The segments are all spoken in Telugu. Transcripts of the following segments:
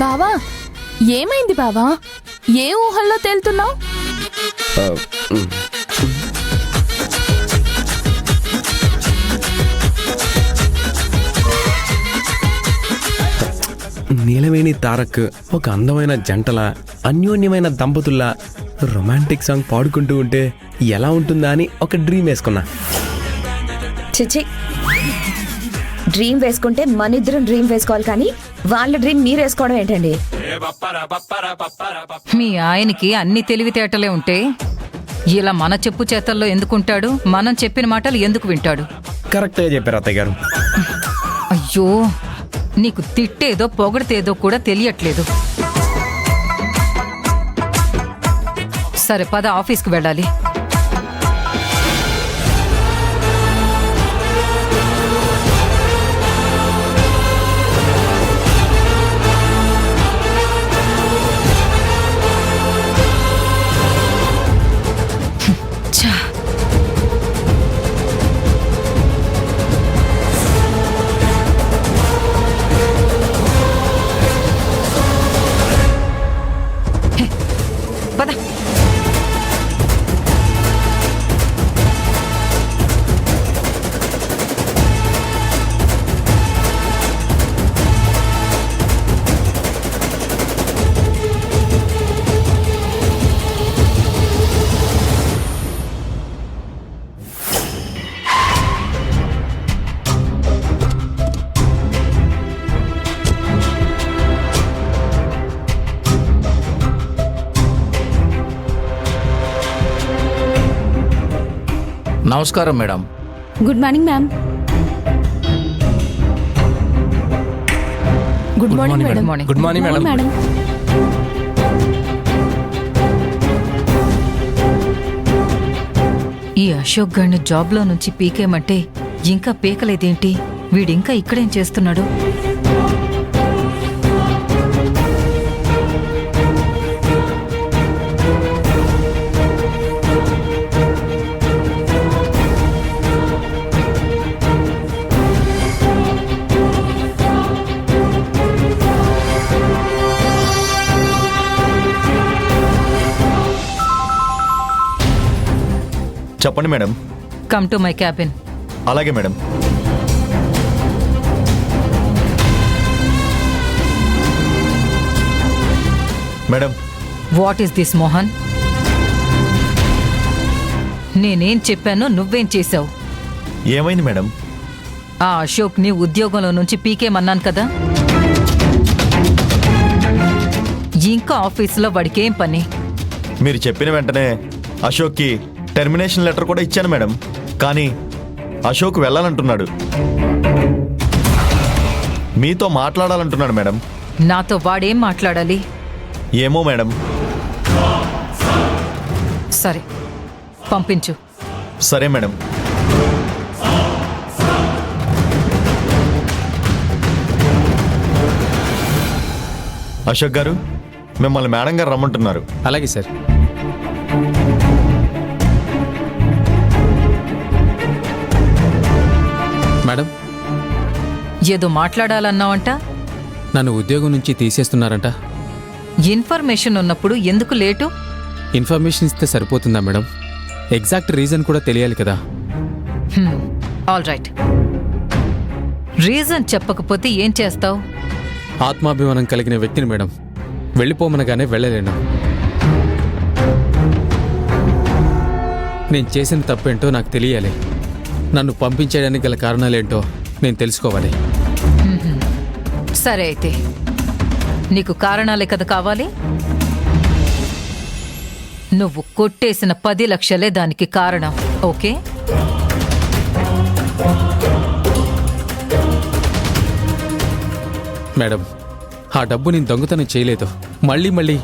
బావా ఏమైంది బావా? ఏ ఊహల్లో తేలుతున్నావు? నీలవేణి తారక్ ఒక అందమైన జంటలా, అన్యోన్యమైన దంపతుల్లా రొమాంటిక్ సాంగ్ పాడుకుంటూ ఉంటే ఎలా ఉంటుందా అని ఒక డ్రీమ్ వేసుకున్నా. చిచి, డ్రీమ్ వేసుకుంటే మనిద్దరం డ్రీమ్ వేసుకోవాలి, కానీ వాళ్ళ డ్రీమ్ మీరు వేసుకోవడం ఏంటండి? మీ ఆయనకి అన్ని తెలివితేటలే ఉంటే ఇలా మన చెప్పు చేతల్లో ఎందుకుంటాడు? మనం చెప్పిన మాటలు ఎందుకు వింటాడు? కరెక్ట్గా చెప్పారు అత్తయ్య గారు. అయ్యో, నీకు తిట్టేదో పొగడితేదో కూడా తెలియట్లేదు. సరే పద, ఆఫీస్కి వెళ్ళాలి. పద. నమస్కారం madam. Good morning ma'am. Good morning madam. Good morning madam. Madam ఈ అశోక్ గారిని జాబ్లో నుంచి పీకేమంటే ఇంకా పీకలేదేంటి? వీడింకా ఇక్కడేం చేస్తున్నాడు? చెప్పండి madam. Come to my cabin. అలాగే madam. Madam. What is this Mohan? నేనేం చెప్పానో నువ్వేం చేశావు? ఏమైంది మేడం? ఆ అశోక్ ని ఉద్యోగంలో నుంచి పీకేమన్నాను కదా, ఇంకా ఆఫీసులో వాడికేం పని? మీరు చెప్పిన వెంటనే అశోక్కి టెర్మినేషన్ లెటర్ కూడా ఇచ్చాను మేడం. కానీ అశోక్ వెళ్ళాలంటున్నాడు, మీతో మాట్లాడాలంటున్నాడు మేడం. నాతో వాడేం మాట్లాడాలి? ఏమో మేడం. సరే పంపించు. సరే మేడం. అశోక్ గారు, మిమ్మల్ని మేడం గారు రమ్మంటున్నారు. అలాగే సార్. మేడం, ఏదో మాట్లాడాలన్నావంట? నన్ను ఉద్యోగం నుంచి తీసేస్తున్నారంట. ఇన్ఫర్మేషన్ ఉన్నప్పుడు ఎందుకు లేటు? ఇన్ఫర్మేషన్ ఇస్తే సరిపోతుందా మేడం? ఎగ్జాక్ట్ రీజన్ కూడా తెలియాలి కదా. ఆల్ రైట్, రీజన్ చెప్పకపోతే ఏం చేస్తావు? ఆత్మాభిమానం కలిగిన వ్యక్తిని మేడం, వెళ్ళిపోమనగానే వెళ్ళలేను. నేను చేసిన తప్పేంటో నాకు తెలియాలి. నన్ను పంపించేయడానికి గల కారణాలేంటో నేను తెలుసుకోవాలి. సరే అయితే నీకు కారణాలే కదా కావాలి? నువ్వు కొట్టేసిన 10 లక్షలే దానికి కారణం. ఓకే? మేడం, ఆ డబ్బు నేను దొంగతనం చేయలేదు. మళ్ళీ మళ్ళీ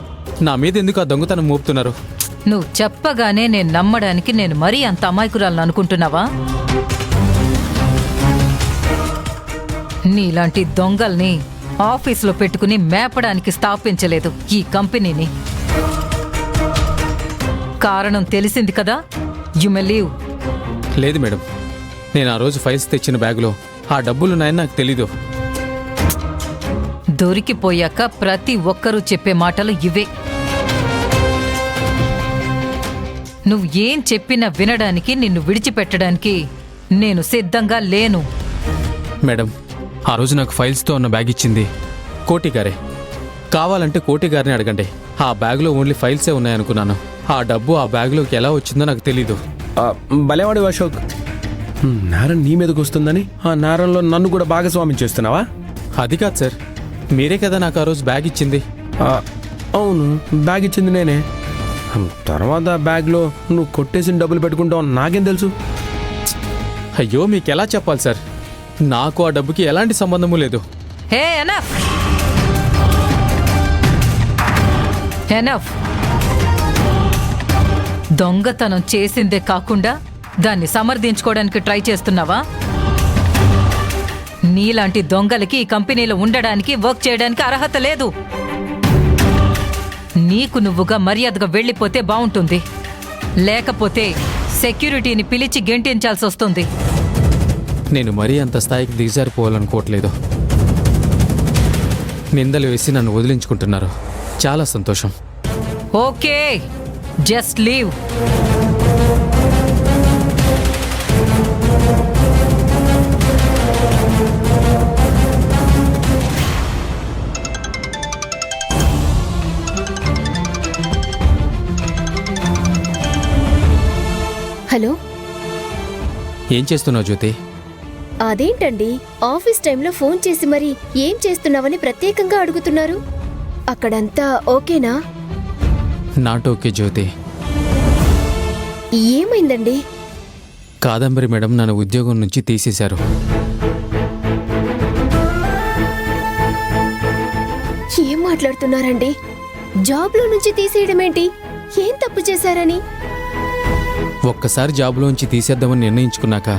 నా మీద ఎందుకు ఆ దొంగతనం మోపుతున్నారు? నువ్వు చెప్పగానే నేను నమ్మడానికి నేను మరీ అంత అమాయకురాలను అనుకుంటున్నావా? నీలాంటి దొంగల్ని ఆఫీసులో పెట్టుకుని మేపడానికి స్థాపించలేదు ఈ కంపెనీని. కారణం తెలిసింది కదా, యు మే లీవ్. లేదు మేడం, నేను ఆ రోజు ఫైల్స్ తెచ్చిన బ్యాగులో ఆ డబ్బులున్నాయని నాకు తెలీదు. దొరికిపోయాక ప్రతి ఒక్కరూ చెప్పే మాటలు ఇవే. నువ్వు ఏం చెప్పినా వినడానికి, నిన్ను విడిచిపెట్టడానికి నేను సిద్ధంగా లేను. మేడం, ఆ రోజు నాకు ఫైల్స్తో ఉన్న బ్యాగ్ ఇచ్చింది కోటి గారే. కావాలంటే కోటి గారిని అడగండి. ఆ బ్యాగ్లో ఓన్లీ ఫైల్సే ఉన్నాయనుకున్నాను. ఆ డబ్బు ఆ బ్యాగ్లోకి ఎలా వచ్చిందో నాకు తెలీదు. భలేవాడు అశోక్. నేరం నీ మీదకి వస్తుందని ఆ నేరంలో నన్ను కూడా భాగస్వామ్యం చేస్తున్నావా? అది కాదు సార్, మీరే కదా నాకు ఆ రోజు బ్యాగ్ ఇచ్చింది. అవును, బ్యాగ్ ఇచ్చింది నేనే. తర్వాత బ్యాగ్లో నువ్వు కొట్టేసిన డబ్బులు పెట్టుకుంటావు నాకేం తెలుసు? అయ్యో, మీకు ఎలా చెప్పాలి సార్? నాకు ఆ డబ్బుకి ఎలాంటి సంబంధము లేదు. హే ఎనఫ్, ఎనఫ్. దొంగతనం చేసిందే కాకుండా దాన్ని సమర్థించుకోవడానికి ట్రై చేస్తున్నావా? నీలాంటి దొంగలకి ఈ కంపెనీలో ఉండడానికి, వర్క్ చేయడానికి అర్హత లేదు. నీకు నువ్వుగా మర్యాదగా వెళ్ళిపోతే బావుంటుంది. లేకపోతే సెక్యూరిటీని పిలిచి గెంటించాల్సి వస్తుంది. నేను మరీ అంత స్థాయికి దిగజారిపోవాలనుకోవట్లేదు. నిందలు వేసి నన్ను వదిలించుకుంటున్నారు. చాలా సంతోషం. Okay, just leave. హలో, ఏం చేస్తున్నావు జ్యోతి? అదేంటండి ఆఫీస్ టైంలో ఫోన్ చేసి మరి ఏం చేస్తున్నావని ప్రత్యేకంగా అడుగుతున్నారు? అక్కడంతా ఓకేనా? నాట్ ఓకే జ్యోతి. ఏమైందండి? కాదంబరి మేడం నన్ను ఉద్యోగం నుంచి తీసేశారు. ఏం మాట్లాడుతున్నారండి? జాబ్లో నుంచి తీసేయడం ఏంటి? ఏం తప్పు చేశారని? ఒక్కసారి జాబ్లోంచి తీసేద్దామని నిర్ణయించుకున్నాక